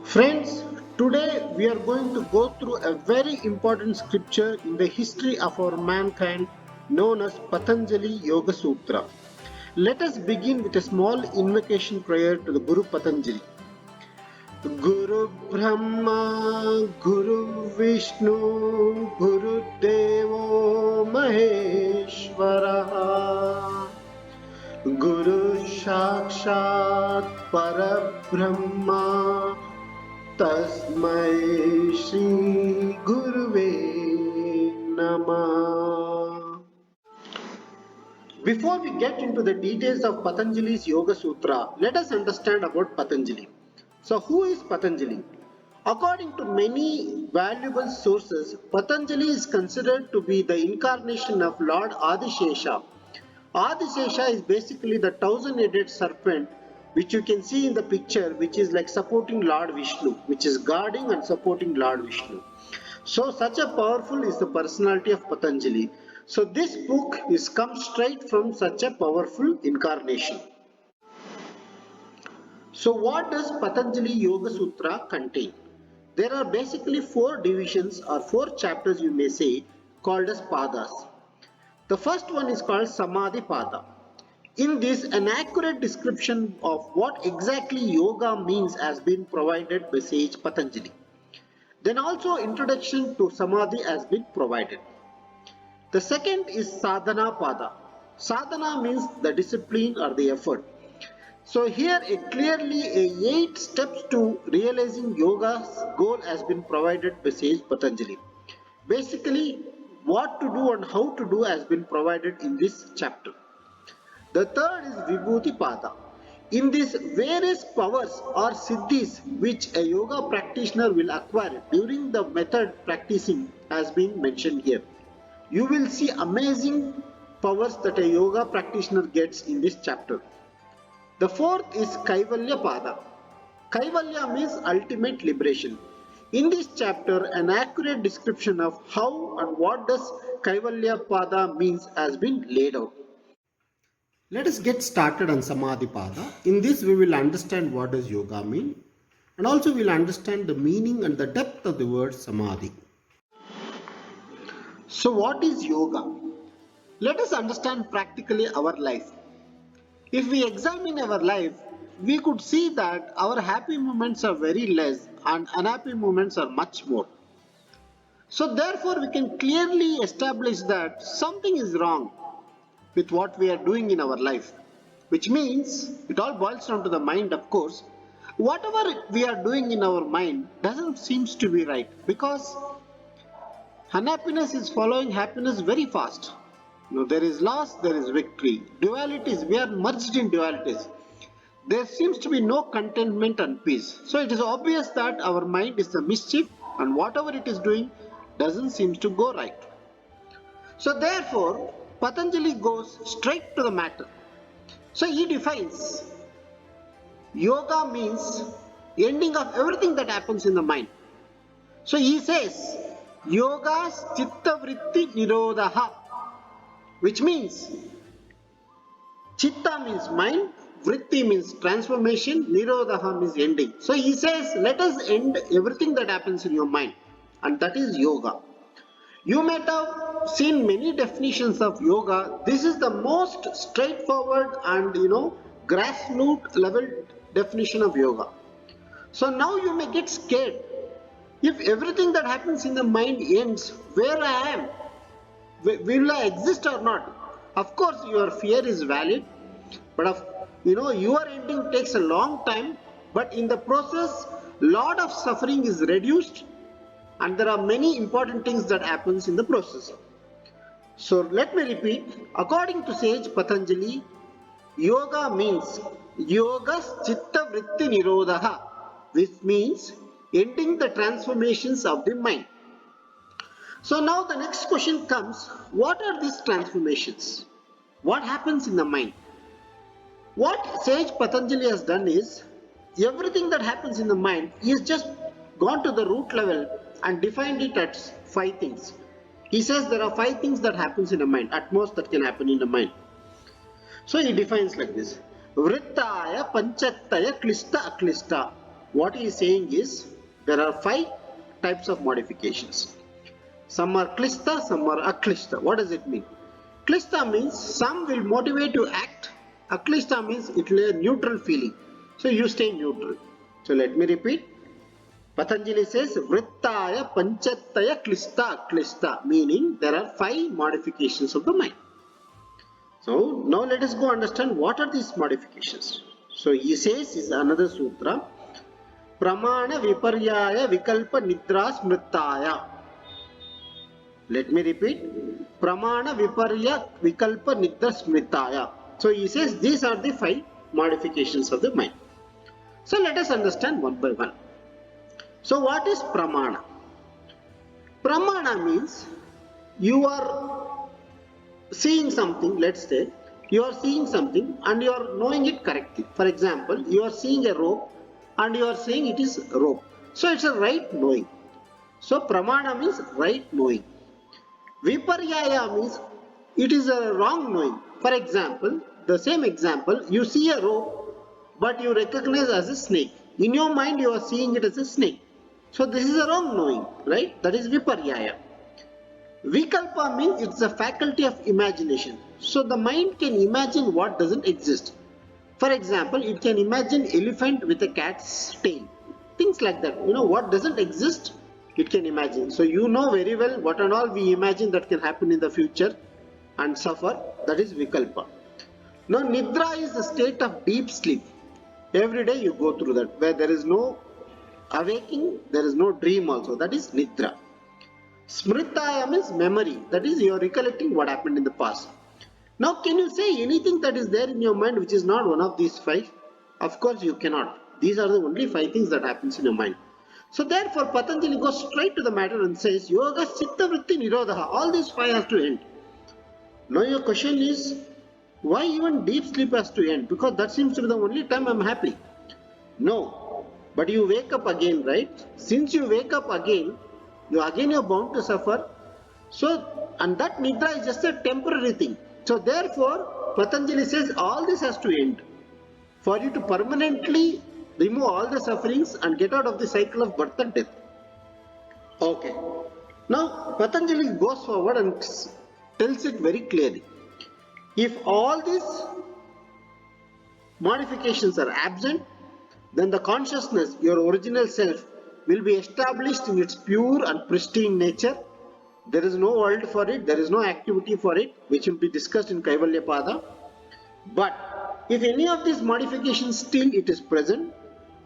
Friends, today we are going to go through a very important scripture in the history of our mankind known as Patanjali Yoga Sutra. Let us begin with a small invocation prayer to the Guru Patanjali. Guru Brahma, Guru Vishnu, Guru Devo Maheshwara. Guru Sakshat Parabrahma Tasmai Shri Guruve Namah. Before we get into the details of Patanjali's Yoga Sutra, let us understand about Patanjali. So, who is Patanjali? According to many valuable sources, Patanjali is considered to be the incarnation of Lord Adishesha. Adishesha is basically the thousand-headed serpent which you can see in the picture, which is like supporting Lord Vishnu, which is guarding and supporting Lord Vishnu. So such a powerful is the personality of Patanjali. So this book is come straight from such a powerful incarnation. So what does Patanjali Yoga Sutra contain? There are basically four divisions or four chapters you may say called as padas. The first one is called Samadhi Pada. In this, an accurate description of what exactly yoga means has been provided by sage Patanjali. Then also introduction to Samadhi has been provided. The second is Sadhana Pada. Sadhana means the discipline or the effort. So here clearly a 8 steps to realizing yoga's goal has been provided by sage Patanjali. Basically, what to do and how to do has been provided in this chapter. The third is Vibhuti Pada. In this, various powers or Siddhis which a yoga practitioner will acquire during the method practicing has been mentioned here. You will see amazing powers that a yoga practitioner gets in this chapter. The fourth is Kaivalya Pada. Kaivalya means ultimate liberation. In this chapter, an accurate description of how and what does Kaivalya Pada means has been laid out. Let us get started on Samadhi Pada. In this we will understand what does yoga mean and also we will understand the meaning and the depth of the word Samadhi. So what is yoga? Let us understand practically our life. If we examine our life, we could see that our happy moments are very less and unhappy moments are much more. So therefore we can clearly establish that something is wrong with what we are doing in our life, which means it all boils down to the mind, of course. Whatever we are doing in our mind doesn't seem to be right because unhappiness is following happiness very fast. There is loss, there is victory. Dualities, we are merged in dualities. There seems to be no contentment and peace. So it is obvious that our mind is the mischief and whatever it is doing doesn't seem to go right. So therefore, Patanjali goes straight to the matter. So he defines yoga means ending of everything that happens in the mind. So he says yoga's chitta vritti nirodha, which means chitta means mind, vritti means transformation, nirodha means ending. So he says let us end everything that happens in your mind, and that is yoga. You might have seen many definitions of yoga. This is the most straightforward and grassroots level definition of yoga. So now you may get scared. If everything that happens in the mind ends, where I am? Will I exist or not? Of course, your fear is valid, but your ending takes a long time. But in the process, lot of suffering is reduced. And there are many important things that happens in the process. So let me repeat. According to sage Patanjali, yoga means yogas chitta vritti nirodha, which means ending the transformations of the mind. So now the next question comes, what are these transformations? What happens in the mind? What sage Patanjali has done is, everything that happens in the mind, he has just gone to the root level and defined it as 5 things. He says there are 5 things that happens in the mind, at most that can happen in the mind. So he defines like this. Vrittaya panchattaya klista aklista. what he is saying is there are 5 types of modifications. Some are klista, some are aklista. What does it mean? Klista means some will motivate you to act. Aklista means it will have a neutral feeling. So you stay neutral. So let me repeat. Patanjali says vrittaya panchataya klista aklista, meaning there are 5 modifications of the mind. So now let us go understand what are these modifications. So he says is another sutra. Pramana viparyaya vikalpa nidra smritaya. Let me repeat. Pramana viparya vikalpa nidra smritaya. So he says these are the 5 modifications of the mind. So let us understand one by one. So what is pramana? Pramana means you are seeing something, let's say, you are seeing something and you are knowing it correctly. For example, you are seeing a rope and you are saying it is rope. So it's a right knowing. So pramana means right knowing. Viparyaya means it is a wrong knowing. For example, the same example, you see a rope but you recognize as a snake. In your mind you are seeing it as a snake. So this is a wrong knowing, right? That is viparyaya. Vikalpa means it's a faculty of imagination. So the mind can imagine what doesn't exist. For example, it can imagine elephant with a cat's tail. Things like that. What doesn't exist, it can imagine. So you know very well what and all we imagine that can happen in the future and suffer. That is vikalpa. Now nidra is a state of deep sleep. Every day you go through that, where there is no awaking, there is no dream also. That is nidra. Smritaya means memory. That is you are recollecting what happened in the past. Now can you say anything that is there in your mind which is not one of these 5? Of course you cannot. These are the only 5 things that happens in your mind. So therefore Patanjali goes straight to the matter and says yoga chitta vritti nirodha. All these 5 has to end. Now your question is, why even deep sleep has to end? Because that seems to be the only time I am happy. No. But you wake up again, right? Since you wake up again, you are bound to suffer. So, and that nidra is just a temporary thing. So therefore, Patanjali says all this has to end for you to permanently remove all the sufferings and get out of the cycle of birth and death. Okay. Now, Patanjali goes forward and tells it very clearly. If all these modifications are absent, then the consciousness, your original self, will be established in its pure and pristine nature. There is no world for it, there is no activity for it, which will be discussed in Kaivalya Pada. But if any of these modifications still it is present,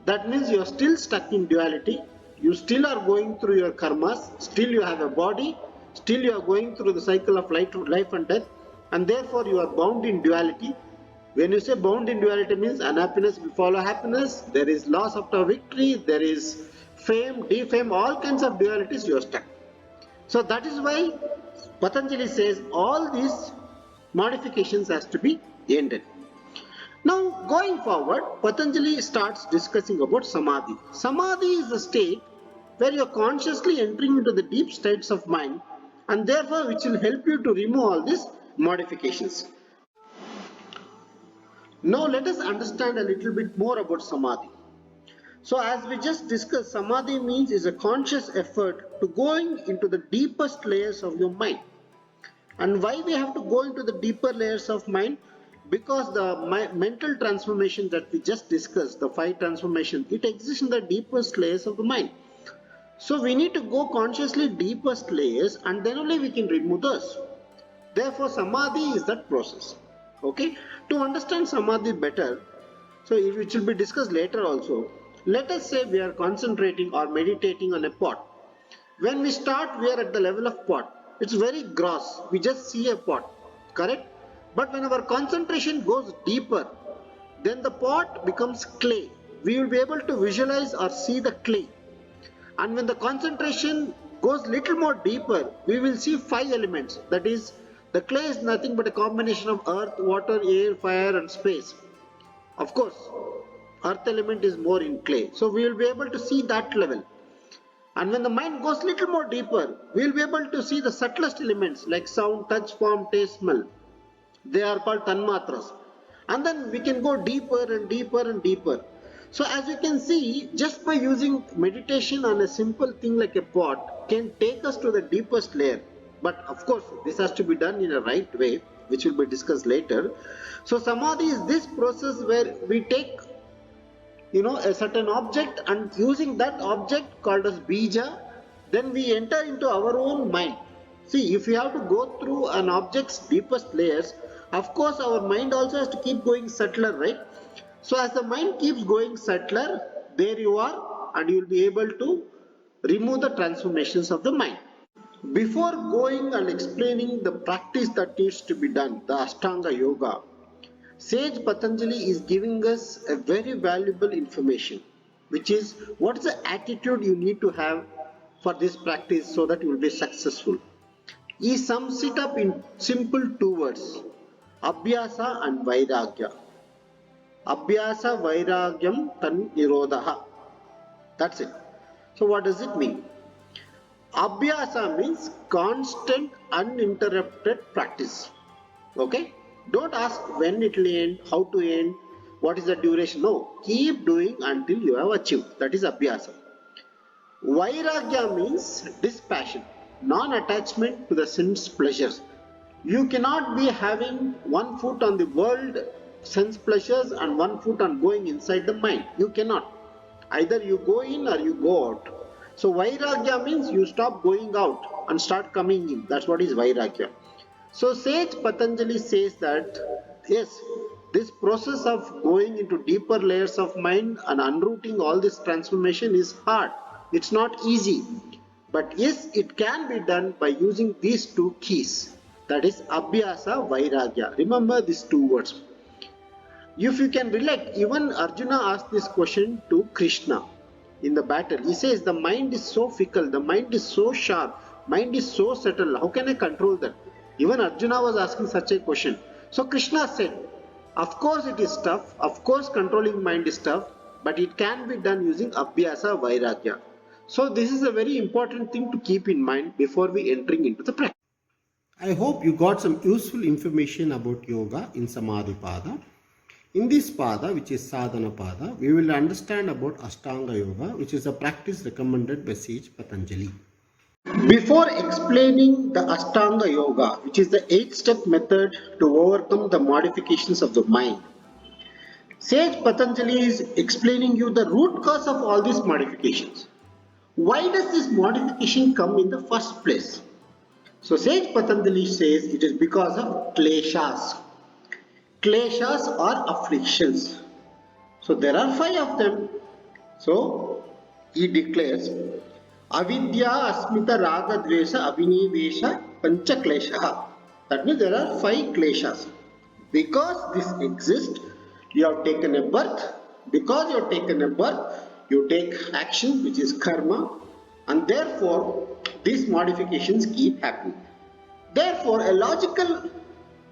that means you are still stuck in duality, you still are going through your karmas, still you have a body, still you are going through the cycle of life and death, and therefore you are bound in duality. When you say bound in duality means unhappiness will follow happiness, there is loss after victory, there is fame, defame, all kinds of dualities you are stuck. So that is why Patanjali says all these modifications has to be ended. Now going forward, Patanjali starts discussing about Samadhi. Samadhi is a state where you are consciously entering into the deep states of mind and therefore which will help you to remove all these modifications. Now let us understand a little bit more about Samadhi. So as we just discussed, Samadhi means is a conscious effort to going into the deepest layers of your mind. And why we have to go into the deeper layers of mind? Because the mental transformation that we just discussed, the 5 transformations, it exists in the deepest layers of the mind. So we need to go consciously deepest layers and then only we can remove those. Therefore Samadhi is that process. Okay? To understand Samadhi better, so it will be discussed later also. Let us say we are concentrating or meditating on a pot. When we start, we are at the level of pot. It's very gross. We just see a pot. Correct? But when our concentration goes deeper, then the pot becomes clay. We will be able to visualize or see the clay. And when the concentration goes little more deeper, we will see 5 elements. That is, the clay is nothing but a combination of earth, water, air, fire and space. Of course, earth element is more in clay. So we will be able to see that level. And when the mind goes little more deeper, we will be able to see the subtlest elements like sound, touch, form, taste, smell. They are called tanmatras. And then we can go deeper and deeper and deeper. So as you can see, just by using meditation on a simple thing like a pot can take us to the deepest layer. But of course, this has to be done in a right way, which will be discussed later. So Samadhi is this process where we take a certain object, and using that object called as bija, then we enter into our own mind. See, if we have to go through an object's deepest layers, of course our mind also has to keep going subtler, right? So as the mind keeps going subtler, there you are, and you will be able to remove the transformations of the mind. Before going and explaining the practice that needs to be done, the Ashtanga Yoga, Sage Patanjali is giving us a very valuable information, which is what is the attitude you need to have for this practice so that you will be successful. He sums it up in simple two words: Abhyasa and Vairagya. Abhyasa Vairagyam Tan Nirodha. That's it. So what does it mean? Abhyasa means constant uninterrupted practice. Okay? Don't ask when it will end, how to end, what is the duration. No, keep doing until you have achieved. That is Abhyasa. Vairagya means dispassion, non-attachment to the sense pleasures. You cannot be having one foot on the world sense pleasures and one foot on going inside the mind. You cannot. Either you go in or you go out. So Vairagya means you stop going out and start coming in. That's what is Vairagya. So Sage Patanjali says that yes, this process of going into deeper layers of mind and unrooting all this transformation is hard. It's not easy. But yes, it can be done by using these two keys. That is Abhyasa, Vairagya. Remember these two words. If you can relate, even Arjuna asked this question to Krishna in the battle. He says the mind is so fickle, the mind is so sharp, mind is so subtle. How can I control that? Even Arjuna was asking such a question. So Krishna said, of course it is tough, of course controlling mind is tough, but it can be done using Abhyasa, Vairagya. So this is a very important thing to keep in mind before we entering into the practice. I hope you got some useful information about yoga in Samadhi Pada. In this Pada, which is Sadhana Pada, we will understand about Ashtanga Yoga, which is a practice recommended by Sage Patanjali. Before explaining the Ashtanga Yoga, which is the 8-step method to overcome the modifications of the mind, Sage Patanjali is explaining you the root cause of all these modifications. Why does this modification come in the first place? So Sage Patanjali says it is because of kleshas. Kleshas are afflictions. So there are 5 of them. So he declares Avidya Asmita Raga Dvesa Abhinivesha Pancha Klesha. That means there are 5 kleshas. Because this exists, you have taken a birth. Because you have taken a birth, you take action, which is karma, and therefore these modifications keep happening. Therefore, a logical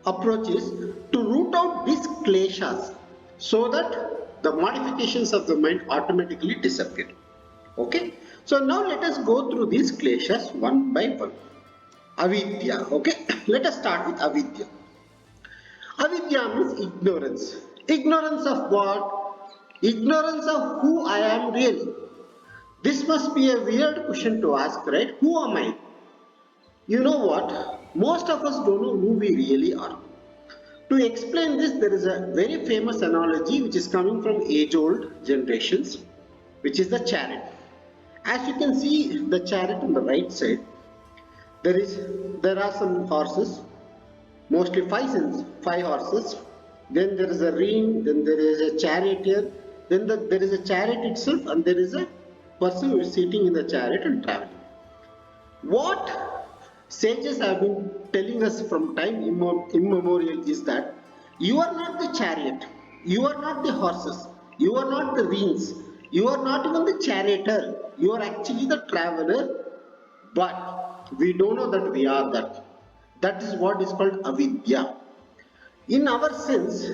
approach is to root out these kleshas so that the modifications of the mind automatically disappear. Okay, so now let us go through these kleshas one by one. Avidya. Okay, let us start with avidya. Avidya means ignorance. Ignorance of what? Ignorance of who I am really. This must be a weird question to ask, right? Who am I? You know what? Most of us don't know who we really are. To explain this, there is a very famous analogy which is coming from age-old generations, which is the chariot. As you can see the chariot on the right side, there are some horses, mostly 5 horses. Then there is a ring, then there is a charioteer, then there is a chariot itself, and there is a person who is sitting in the chariot and traveling. What sages have been telling us from time immemorial is that you are not the chariot, you are not the horses, you are not the rings, you are not even the charioteer, you are actually the traveler, but we don't know that we are that. That is what is called avidya. In our sense,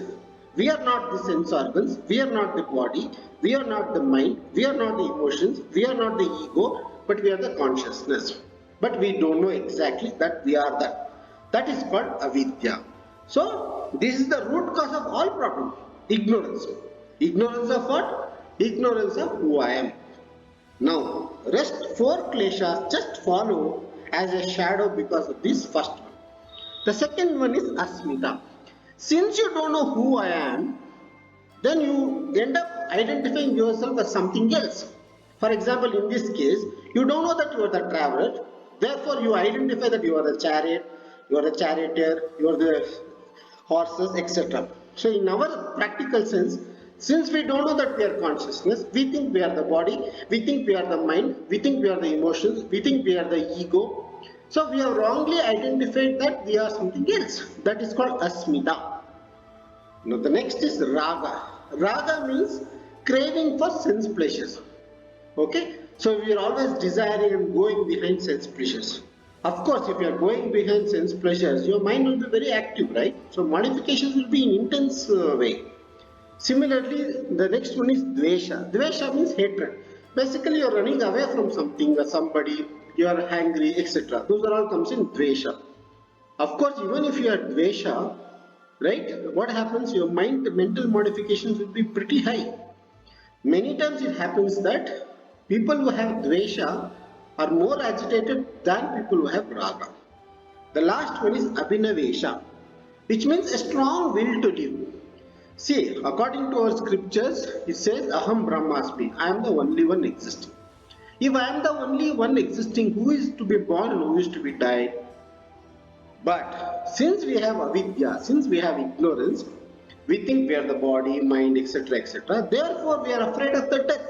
we are not the sense organs, we are not the body, we are not the mind, we are not the emotions, we are not the ego, but we are the consciousness. But we don't know exactly that we are that. That is called avidya. So, this is the root cause of all problems. Ignorance. Ignorance of what? Ignorance of who I am. Now, rest 4 kleshas just follow as a shadow because of this first one. The second one is asmita. Since you don't know who I am, then you end up identifying yourself as something else. For example, in this case, you don't know that you are the traveler, therefore you identify that you are the chariot, you are the charioteer, you are the horses, etc. So in our practical sense, since we don't know that we are consciousness, we think we are the body, we think we are the mind, we think we are the emotions, we think we are the ego. So we have wrongly identified that we are something else. That is called asmita. Now the next is raga. Raga means craving for sense pleasures. Okay, so we are always desiring and going behind sense pleasures. Of course, if you are going behind sense pleasures, your mind will be very active, right? So modifications will be in intense way. Similarly, the next one is dvesha. Dvesha means hatred. Basically, you are running away from something or somebody, you are angry, etc. Those are all comes in dvesha. Of course, even if you are dvesha, right, what happens? Your mind, the mental modifications will be pretty high. Many times it happens that people who have dvesha are more agitated than people who have raga. The last one is abhinavesha, which means a strong will to live. See, according to our scriptures, it says Aham Brahmasmi, I am the only one existing. If I am the only one existing, who is to be born and who is to be died? But since we have avidya, since we have ignorance, we think we are the body, mind, etc. etc. Therefore, we are afraid of the death.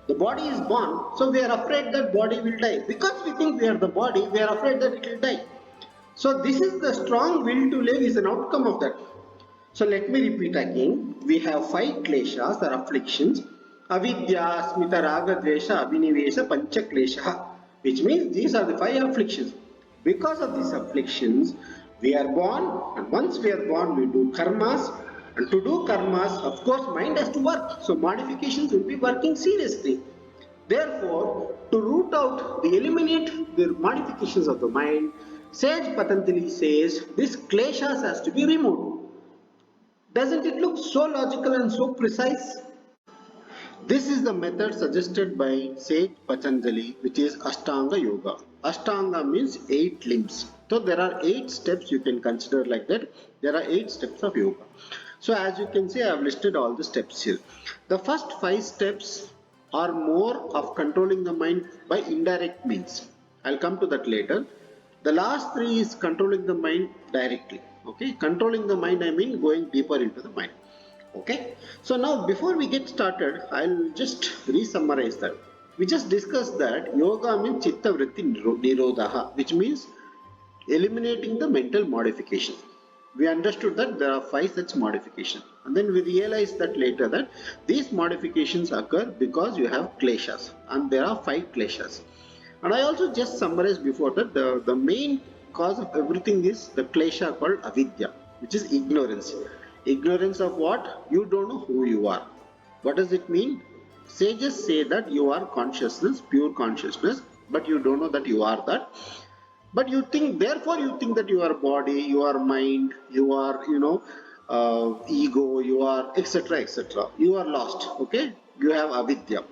The body is born, so we are afraid that body will die. Because we think we are the body, we are afraid that it will die. So this is the strong will to live is an outcome of that. So let me repeat again. We have 5 kleshas or afflictions. Avidya, asmita, raga, dvesha, abhinivesha, pancha klesha. Which means these are the 5 afflictions. Because of these afflictions, we are born, and once we are born, we do karmas. And to do karmas, of course, mind has to work. So modifications will be working seriously. Therefore, to root out, to eliminate the modifications of the mind, sage Patanjali says this kleshas has to be removed. Doesn't it look so logical and so precise? This is the method suggested by sage Patanjali, which is Ashtanga Yoga. Ashtanga means 8 limbs. So there are 8 steps you can consider like that. There are 8 steps of yoga. So as you can see, I have listed all the steps here. The first 5 steps are more of controlling the mind by indirect means. I'll come to that later. The last 3 is controlling the mind directly. Okay, controlling the mind, I mean going deeper into the mind. Okay, so now before we get started, I'll just re-summarize that. We just discussed that yoga means chitta vritti nirodha, which means eliminating the mental modification. We understood that there are 5 such modifications, and then we realized that later that these modifications occur because you have kleshas, and there are 5 kleshas. And I also just summarized before that the main cause of everything is the klesha called avidya, which is ignorance. Ignorance of what? You don't know who you are. What does it mean? Sages say that you are consciousness, pure consciousness, but you don't know that you are that. But you think, therefore you think that you are body, you are mind, you are, ego, you are etc. etc. You are lost, okay? You have avidya.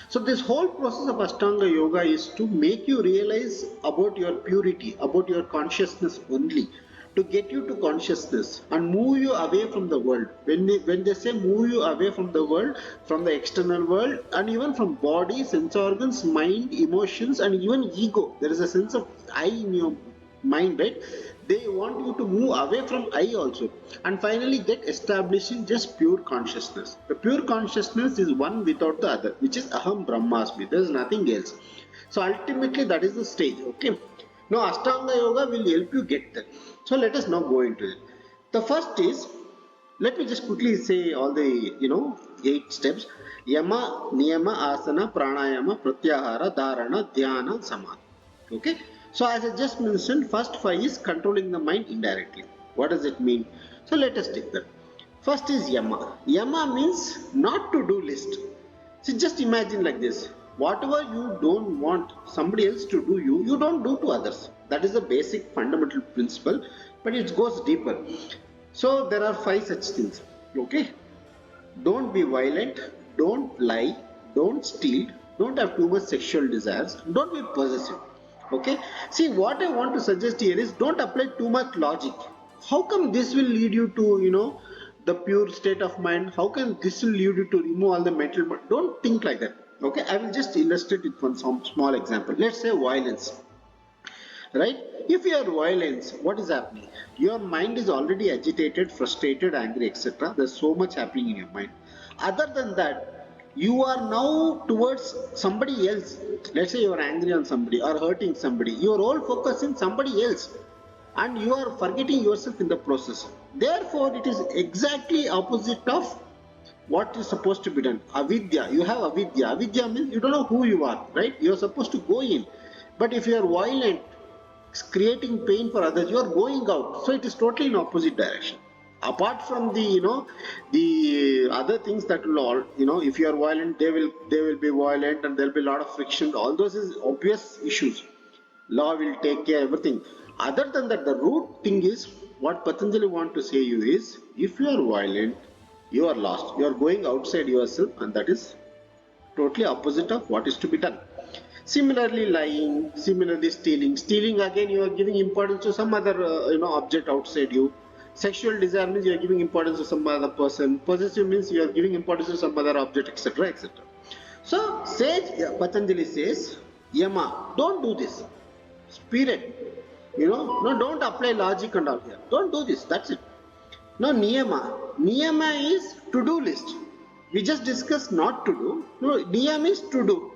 So this whole process of Ashtanga Yoga is to make you realize about your purity, about your consciousness only, to get you to consciousness and move you away from the world. When they say move you away from the world, from the external world, and even from body, sense organs, mind, emotions, and even ego, there is a sense of I in your mind, right? They want you to move away from I also, and finally get established in just pure consciousness. The pure consciousness is one without the other, which is Aham Brahmasmi. There is nothing else. So ultimately that is the stage. Okay. Now Ashtanga Yoga will help you get there. So let us now go into it. The first is, let me just quickly say all the 8 steps. Yama, Niyama, Asana, Pranayama, Pratyahara, Dharana, Dhyana, Samadhi. Okay. So as I just mentioned, first 5 is controlling the mind indirectly. What does it mean? So let us take that. First is Yama. Yama means not to do list. So just imagine like this. Whatever you don't want somebody else to do you don't do to others. That is the basic fundamental principle, but it goes deeper. So there are 5 such things. Okay. Don't be violent. don't lie, don't steal, don't have too much sexual desires, don't be possessive. Okay, see, what I want to suggest here is don't apply too much logic. How come this will lead you to, the pure state of mind? How can this will lead you to remove all the mental? Don't think like that. Okay, I will just illustrate it with some small example. Let's say violence, right? If you are violence, what is happening? Your mind is already agitated, frustrated, angry, etc. There's so much happening in your mind. Other than that, you are now towards somebody else. Let's say you are angry on somebody or hurting somebody. Your whole focus in somebody else, and you are forgetting yourself in the process. Therefore, it is exactly opposite of what is supposed to be done. Avidya, you have avidya. Avidya means you don't know who you are, right? You are supposed to go in. But if you are violent, creating pain for others, you are going out. So it is totally in opposite direction. Apart from the the other things that will all, if you are violent, they will be violent, and there will be a lot of friction. All those is obvious issues. Law will take care of everything. Other than that, the root thing is what Patanjali want to say you is, if you are violent, you are lost. You are going outside yourself, and that is totally opposite of what is to be done. Similarly, lying, similarly stealing. Stealing, again, you are giving importance to some other object outside you. Sexual desire means you are giving importance to some other person. Possessive means you are giving importance to some other object, etc., etc. So, sage Patanjali says, Yama, don't do this. Spirit, no, don't apply logic and all here. Don't do this. That's it. Now, niyama. Niyama is to-do list. We just discussed not to do. No, niyama is to do.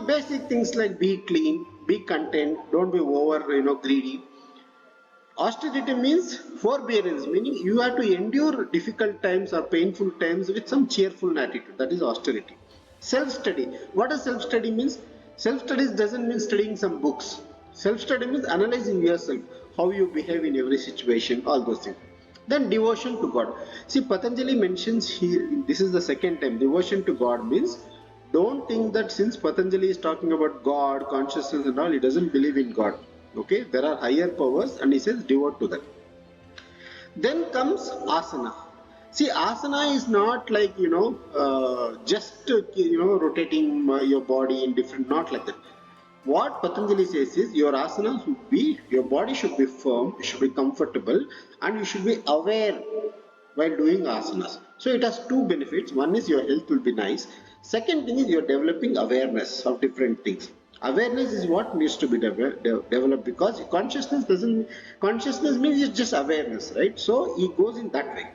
Basic things like be clean, be content, don't be over, greedy. Austerity means forbearance, meaning you have to endure difficult times or painful times with some cheerful attitude. That is austerity. Self-study. What does self-study means? Self-study doesn't mean studying some books. Self-study means analyzing yourself, how you behave in every situation, all those things. Then devotion to God. See, Patanjali mentions here, this is the second time, devotion to God means, don't think that since Patanjali is talking about God, consciousness and all, he doesn't believe in God. Okay, there are higher powers, and he says devote to them. Then comes asana. See, asana is not like, just, rotating your body in different, not like that. What Patanjali says is your asana should be, your body should be firm, it should be comfortable, and you should be aware while doing asanas. So it has two benefits. One is your health will be nice. Second thing is you are developing awareness of different things. Awareness is what needs to be developed, because consciousness means it's just awareness, right? So it goes in that way.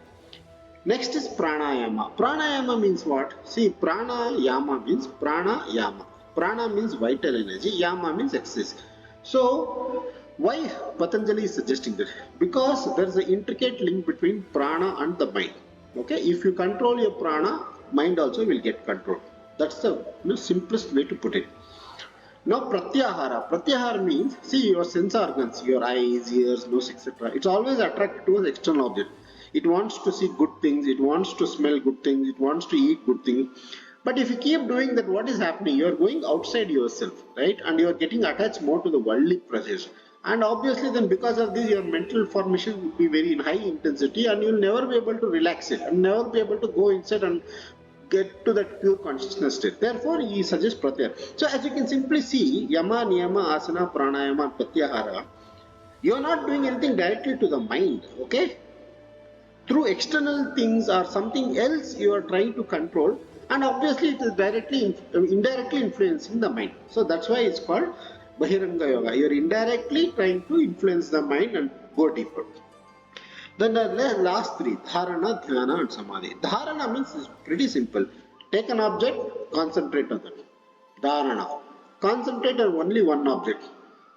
Next is pranayama. Pranayama means what? See, pranayama means pranayama. Prana means vital energy, yama means exercise. So why Patanjali is suggesting that? Because there is an intricate link between prana and the mind. Okay, if you control your prana, mind also will get controlled. That's the simplest way to put it. Now pratyahara. Pratyahara means, see, your sense organs, your eyes, ears, nose, etc. It's always attracted towards external object. It wants to see good things, it wants to smell good things, it wants to eat good things. But if you keep doing that, what is happening? You are going outside yourself, right? And you are getting attached more to the worldly pleasures. And obviously then because of this, your mental formation will be very in high intensity, and you will never be able to relax it and never be able to go inside and get to that pure consciousness state. Therefore, he suggests pratyahara. So as you can simply see, yama, niyama, asana, pranayama, and pratyahara, you are not doing anything directly to the mind, okay? Through external things or something else you are trying to control, and obviously it is indirectly influencing the mind. So that's why it's called Bahiranga Yoga. You are indirectly trying to influence the mind and go deeper. Then the last three, Dharana, Dhyana and Samadhi. Dharana means it's pretty simple. Take an object, concentrate on that. Dharana. Concentrate on only one object.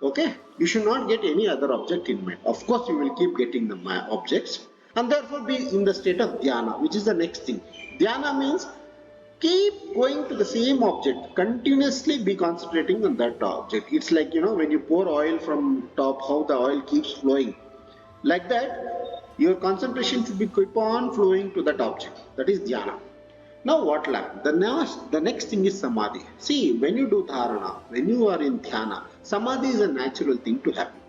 Okay? You should not get any other object in mind. Of course, you will keep getting the objects, and therefore be in the state of dhyana, which is the next thing. Dhyana means keep going to the same object, continuously be concentrating on that object. It's like, when you pour oil from top, how the oil keeps flowing. Like that, your concentration should be keep on flowing to that object. That is dhyana. Now what left? The next thing is samadhi. See, when you do dharana, when you are in dhyana, samadhi is a natural thing to happen.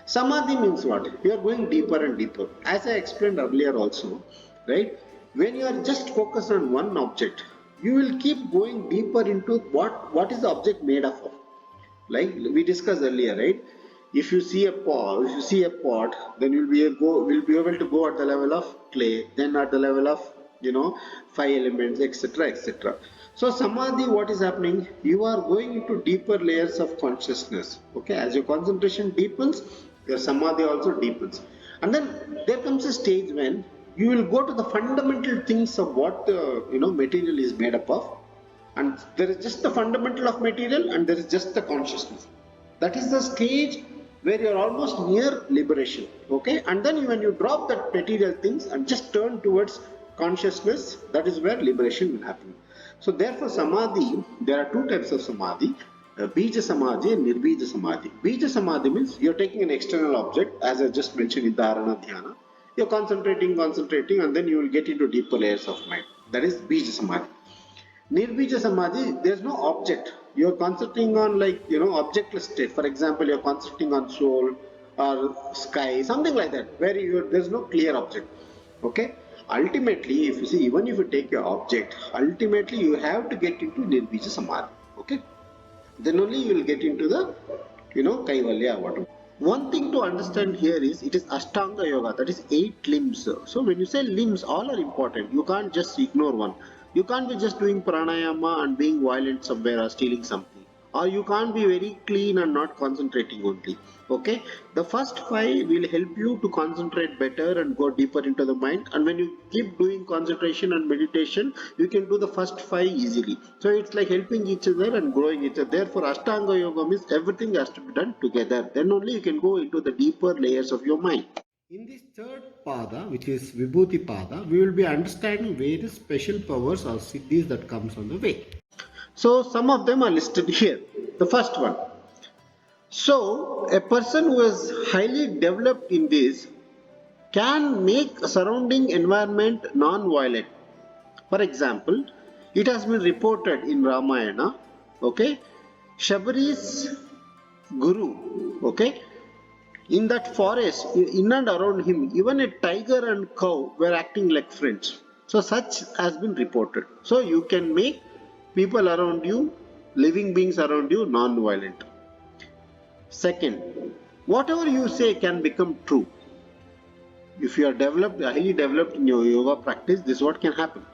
Samadhi means what? You are going deeper and deeper. As I explained earlier also, right? When you are just focused on one object, you will keep going deeper into what is the object made of. Like we discussed earlier, right? If you see a pot, then will be able to go at the level of clay, then at the level of five elements, etc., etc. So samadhi, what is happening? You are going into deeper layers of consciousness. Okay, as your concentration deepens, your samadhi also deepens, and then there comes a stage when you will go to the fundamental things of what the material is made up of, and there is just the fundamental of material and there is just the consciousness. That is the stage where you are almost near liberation. Okay, and then when you drop that material things and just turn towards consciousness, that is where liberation will happen. So therefore samadhi, there are two types of samadhi: bija samadhi and nirbija samadhi. Bija samadhi means you are taking an external object, as I just mentioned in dharana dhyana. You are concentrating, and then you will get into deeper layers of mind. That is bija samadhi. Nirbija Samadhi, there's no object. You're concentrating on objectless state. For example, you're concentrating on soul or sky, something like that, where there's no clear object. Okay? Ultimately, if you see, even if you take your object, ultimately you have to get into Nirbija Samadhi. Okay? Then only you will get into the, Kaivalya, whatever. One thing to understand here is it is Ashtanga Yoga, that is 8 limbs. So when you say limbs, all are important. You can't just ignore one. You can't be just doing pranayama and being violent somewhere or stealing something. Or you can't be very clean and not concentrating only. Okay? The first 5 will help you to concentrate better and go deeper into the mind. And when you keep doing concentration and meditation, you can do the first 5 easily. So it's like helping each other and growing each other. Therefore, Ashtanga Yoga means everything has to be done together. Then only you can go into the deeper layers of your mind. In this third pada, which is Vibhuti pada, we will be understanding various special powers or siddhis that comes on the way. So some of them are listed here. The first one. So a person who is highly developed in this can make a surrounding environment non-violent. For example, it has been reported in Ramayana, okay, Shabari's guru, okay, in that forest, in and around him, even a tiger and cow were acting like friends. So such has been reported. So you can make people around you, living beings around you, non-violent. Second, whatever you say can become true. If you are highly developed in your yoga practice, this is what can happen.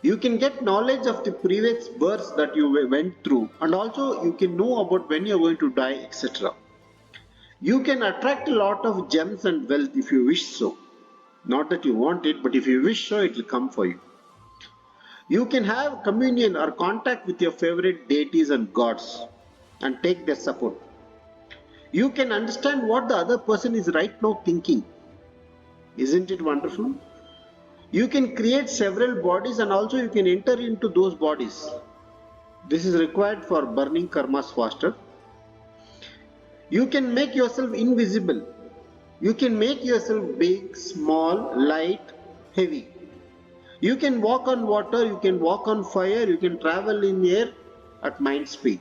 You can get knowledge of the previous births that you went through, and also you can know about when you are going to die, etc. You can attract a lot of gems and wealth if you wish so. Not that you want it, but if you wish so, it will come for you. You can have communion or contact with your favorite deities and gods and take their support. You can understand what the other person is right now thinking. Isn't it wonderful? You can create several bodies and also you can enter into those bodies. This is required for burning karmas faster. You can make yourself invisible. You can make yourself big, small, light, heavy. You can walk on water, you can walk on fire, you can travel in air at mind speed.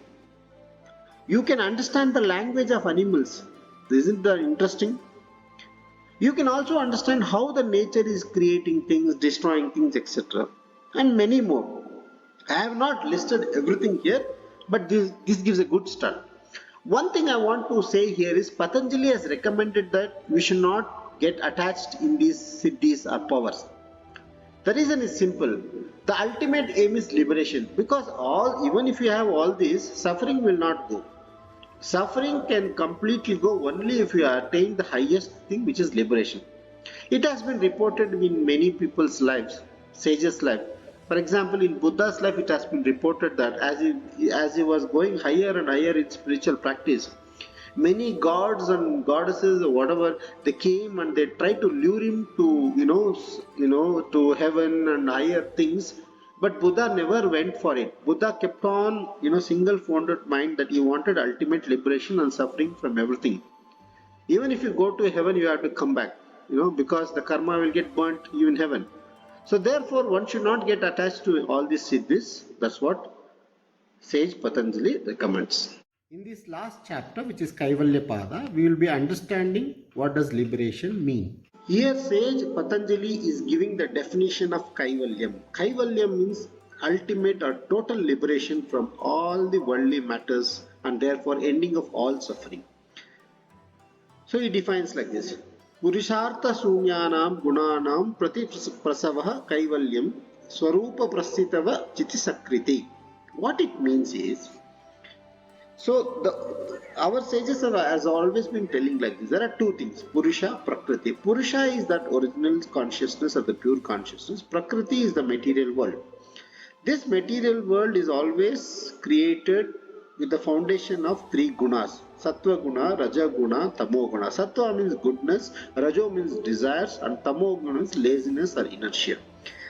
You can understand the language of animals. Isn't that interesting? You can also understand how the nature is creating things, destroying things, etc. And many more. I have not listed everything here, but this gives a good start. One thing I want to say here is Patanjali has recommended that we should not get attached in these siddhis or powers. The reason is simple. The ultimate aim is liberation, because even if you have all this, suffering will not go. Suffering can completely go only if you attain the highest thing, which is liberation. It has been reported in many people's lives, sages' life. For example, in Buddha's life, it has been reported that as he was going higher and higher in spiritual practice, many gods and goddesses or whatever, they came and they tried to lure him to to heaven and higher things. But Buddha never went for it. Buddha kept on, single-founded mind that he wanted ultimate liberation and suffering from everything. Even if you go to heaven, you have to come back, because the karma will get burnt even in heaven. So therefore, one should not get attached to all these siddhis. That's what sage Patanjali recommends. In this last chapter, which is Kaivalya Pada, we will be understanding what does liberation mean. Here sage Patanjali is giving the definition of Kaivalyam. Kaivalyam means ultimate or total liberation from all the worldly matters and therefore ending of all suffering. So he defines like this. Purushartha sunyanam gunanam prati prasavah kaivalyam swarupa prasthitava chiti sakriti. What it means is, so our sages has always been telling like this. There are two things: Purusha, Prakriti. Purusha is that original consciousness or the pure consciousness. Prakriti is the material world. This material world is always created with the foundation of three gunas: Sattva guna, Raja guna, Tamo guna. Sattva means goodness, Rajo means desires, and Tamo guna means laziness or inertia.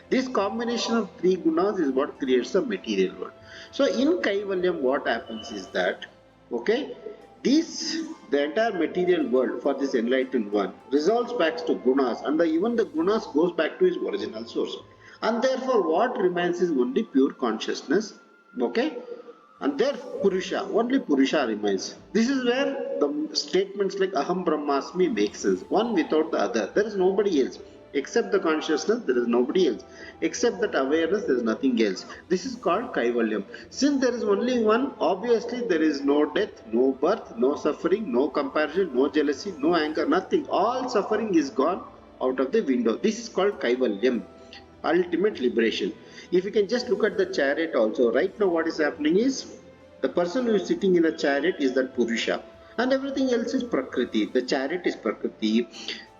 This combination of three gunas is what creates the material world. So in Kaivalyam, what happens is that, okay, the entire material world for this enlightened one resolves back to gunas, and even the gunas goes back to its original source. And therefore, what remains is only pure consciousness, okay? And there Purusha, only Purusha remains. This is where the statements like Aham Brahmasmi make sense. One without the other. There is nobody else. Except the consciousness, there is nobody else. Except that awareness, there is nothing else. This is called Kaivalyam. Since there is only one, obviously there is no death, no birth, no suffering, no comparison, no jealousy, no anger, nothing. All suffering is gone out of the window. This is called Kaivalyam, ultimate liberation. If you can just look at the chariot also, right now what is happening is, the person who is sitting in the chariot is that Purusha, and everything else is Prakriti. The chariot is Prakriti,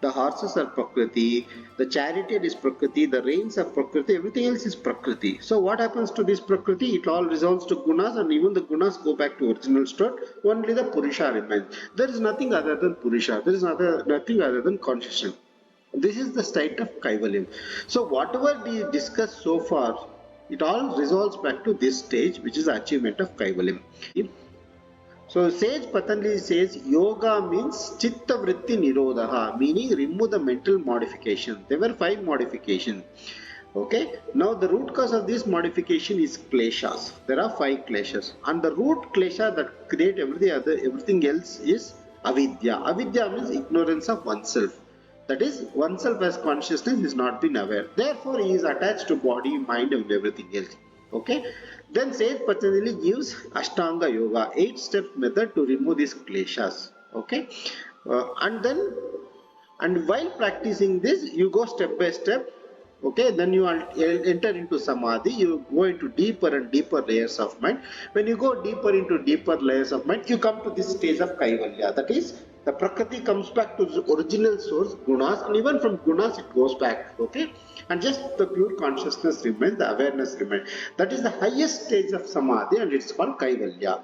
the horses are Prakriti, the chariot is Prakriti, the reins are Prakriti, everything else is Prakriti. So what happens to this Prakriti? It all resolves to gunas, and even the gunas go back to original state. Only the Purusha remains. There is nothing other than Purusha. There is nothing other than consciousness. This is the state of Kaivalyam. So whatever we discussed so far, it all resolves back to this stage, which is the achievement of Kaivalyam. So sage Patanjali says yoga means chitta vritti nirodha, meaning remove the mental modification. There were 5 modifications. Okay. Now the root cause of this modification is kleshas. There are 5 kleshas, and the root klesha that create everything else is avidya. Avidya means ignorance of oneself. That is, oneself as consciousness is not been aware. Therefore, he is attached to body, mind, and everything else. Okay. Then Sage Patanjali gives Ashtanga Yoga, 8-step method to remove these kleshas. Okay. And while practicing this, you go step by step. Okay, then you enter into Samadhi. You go into deeper and deeper layers of mind. When you go deeper into deeper layers of mind, you come to this stage of Kaivalya. That is, the Prakriti comes back to the original source, gunas, and even from gunas it goes back. Okay, and just the pure consciousness remains, the awareness remains. That is the highest stage of Samadhi, and it's called Kaivalya.